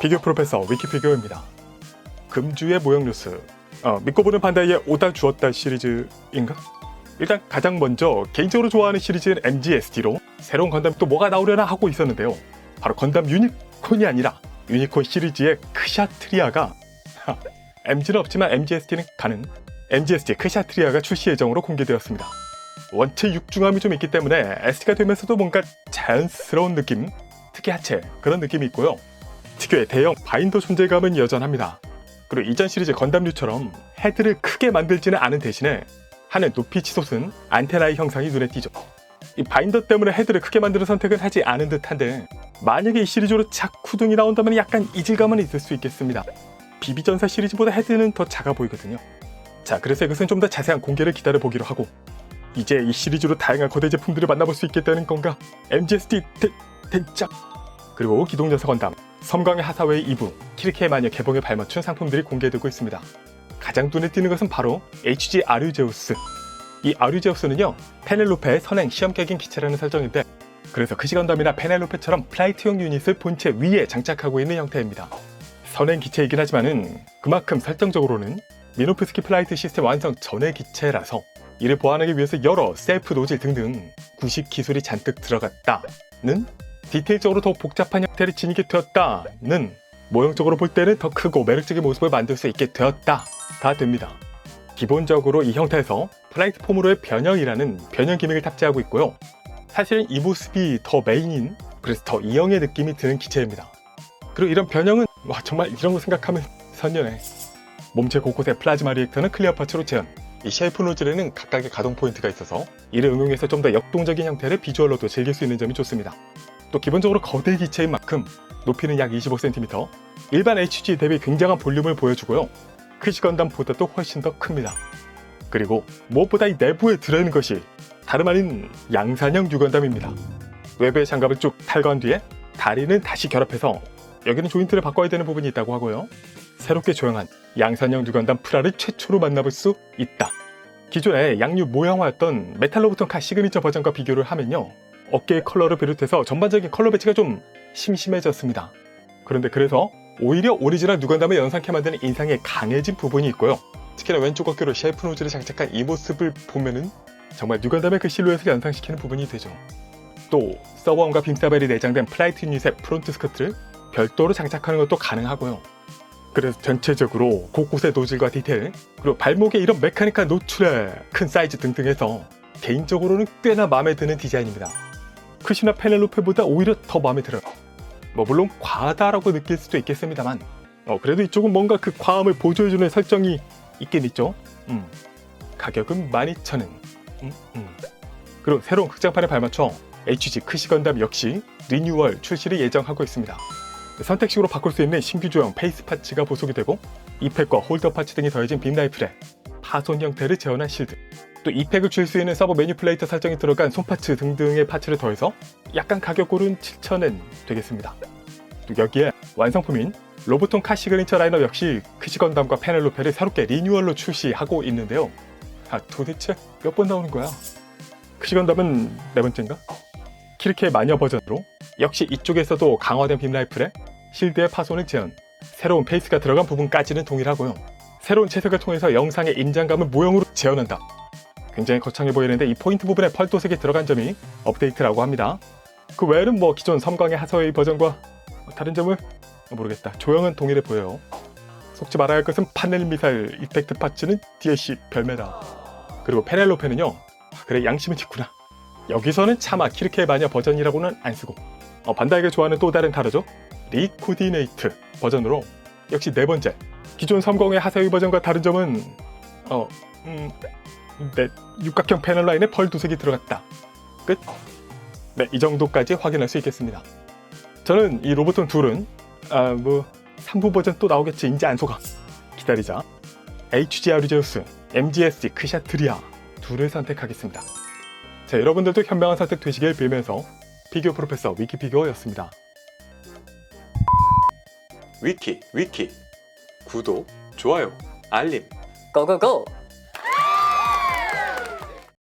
피규어 프로페서 위키피규어입니다. 금주의 모형 뉴스. 믿고 보는 반다이의 오다 주었다 시리즈인가? 일단 가장 먼저 개인적으로 좋아하는 시리즈는 MGST로 새로운 건담이 또 뭐가 나오려나 하고 있었는데요. 바로 건담 유니콘이 아니라 유니콘 시리즈의 크샤트리아가 MG는 없지만 MGST는 가는 MGST 크샤트리아가 출시 예정으로 공개되었습니다. 원체 육중함이 좀 있기 때문에 ST가 되면서도 뭔가 자연스러운 느낌, 특히 하체 그런 느낌이 있고요. 특유의 대형 바인더 존재감은 여전합니다. 그리고 이전 시리즈 건담류처럼 헤드를 크게 만들지는 않은 대신에 하늘 높이 치솟은 안테나의 형상이 눈에 띄죠. 이 바인더 때문에 헤드를 크게 만드는 선택은 하지 않은 듯한데 만약에 이 시리즈로 자쿠둥이 나온다면 약간 이질감은 있을 수 있겠습니다. 비비전사 시리즈보다 헤드는 더 작아 보이거든요. 자, 그래서 이것은 좀 더 자세한 공개를 기다려보기로 하고 이제 이 시리즈로 다양한 거대 제품들을 만나볼 수 있겠다는 건가? MGST 대짝! 그리고 기동전사 건담 섬광의 하사웨이 2부 키르케의 마녀 개봉에 발맞춘 상품들이 공개되고 있습니다. 가장 눈에 띄는 것은 바로 HG 아류제우스. 이 아류제우스는요, 페넬로페의 선행 시험객인 기체라는 설정인데 그래서 크시건담이나 페넬로페처럼 플라이트용 유닛을 본체 위에 장착하고 있는 형태입니다. 선행 기체이긴 하지만은 그만큼 설정적으로는 미노프스키 플라이트 시스템 완성 전의 기체라서 이를 보완하기 위해서 여러 셀프 노즐 등등 구식 기술이 잔뜩 들어갔다는, 디테일적으로 더 복잡한 형태를 지니게 되었다는, 모형적으로 볼 때는 더 크고 매력적인 모습을 만들 수 있게 되었다가 됩니다. 기본적으로 이 형태에서 플라이트 폼으로의 변형이라는 변형 기믹을 탑재하고 있고요. 사실은 이 모습이 더 메인인, 그래서 더 이형의 느낌이 드는 기체입니다. 그리고 이런 변형은 정말 이런 거 생각하면 선녀네. 몸체 곳곳에 플라즈마 리액터는 클리어 파츠로 재현. 이 셰이프 노즐에는 각각의 가동 포인트가 있어서 이를 응용해서 좀 더 역동적인 형태를 비주얼로도 즐길 수 있는 점이 좋습니다. 또 기본적으로 거대 기체인 만큼 높이는 약 25cm, 일반 HG 대비 굉장한 볼륨을 보여주고요. 크시건담보다도 훨씬 더 큽니다. 그리고 무엇보다 이 내부에 들어있는 것이 다름 아닌 양산형 유건담입니다. 외부의 장갑을 쭉 탈거한 뒤에 다리는 다시 결합해서 여기는 조인트를 바꿔야 되는 부분이 있다고 하고요. 새롭게 조형한 양산형 유건담 프라를 최초로 만나볼 수 있다. 기존의 양류 모형화였던 메탈로부톤 카 시그니처 버전과 비교를 하면요, 어깨의 컬러를 비롯해서 전반적인 컬러 배치가 좀 심심해졌습니다. 그런데 그래서 오히려 오리지널 뉴건담을 연상케 만드는 인상이 강해진 부분이 있고요. 특히나 왼쪽 어깨로 셰이프 노즐을 장착한 이 모습을 보면은 정말 뉴건담의 그 실루엣을 연상시키는 부분이 되죠. 또 서버원과 빔사벨이 내장된 플라이트 유닛의 프론트 스커트를 별도로 장착하는 것도 가능하고요. 그래서 전체적으로 곳곳의 노즐과 디테일, 그리고 발목의 이런 메카니컬 노출에 큰 사이즈 등등 해서 개인적으로는 꽤나 마음에 드는 디자인입니다. 크시나 페넬로페보다 오히려 더 마음에 들어요. 물론 과하다라고 느낄 수도 있겠습니다만 그래도 이쪽은 뭔가 그 과함을 보조해주는 설정이 있긴 있죠. 가격은 12,000원. 그리고 새로운 극장판에 발맞춰 HG 크시건담 역시 리뉴얼 출시를 예정하고 있습니다. 선택식으로 바꿀 수 있는 신규 조형 페이스 파츠가 보속이 되고 이팩과 홀더 파츠 등이 더해진 빔 라이플에 파손 형태를 재현한 실드, 또 이팩을 줄 수 있는 서버 매니플레이터 설정이 들어간 손파츠 등등의 파츠를 더해서 약간 가격으로는 7,000엔 되겠습니다. 또 여기에 완성품인 로보톤 카 시그니처 라인업 역시 크시건담과 페넬로페를 새롭게 리뉴얼로 출시하고 있는데요. 도대체 몇 번 나오는 거야? 크시건담은 네 번째인가? 키르케의 마녀 버전으로 역시 이쪽에서도 강화된 빔 라이플에 실드의 파손을 재현, 새로운 페이스가 들어간 부분까지는 동일하고요. 새로운 채색을 통해서 영상의 인장감을 모형으로 재현한다. 굉장히 거창해 보이는데 이 포인트 부분에 펄도색이 들어간 점이 업데이트라고 합니다. 그 외에는 기존 섬광의 하서웨이 버전과 다른 점을 모르겠다. 조형은 동일해 보여요. 속지 말아야 할 것은 파넬 미사일 이펙트 파츠는 DLC 별매다. 그리고 페넬로페는요, 그래 양심은 있구나. 여기서는 차마 키르케의 마녀 버전이라고는 안 쓰고 반다이가 좋아하는 또 다른 다르죠? 리코디네이트 버전으로 역시 네 번째, 기존 섬광의 하사위 버전과 다른 점은 육각형 패널 라인에 펄 두색이 들어갔다. 끝? 네, 이 정도까지 확인할 수 있겠습니다. 저는 이 로보톤 둘은 3부 버전 또 나오겠지, 인지 안 속아. 기다리자. HG 아류제우스, MGST 크샤트리아 둘을 선택하겠습니다. 자, 여러분들도 현명한 선택 되시길 빌면서 피규어 프로페서 위키피규어였습니다. 위키 구독, 좋아요, 알림 고고고!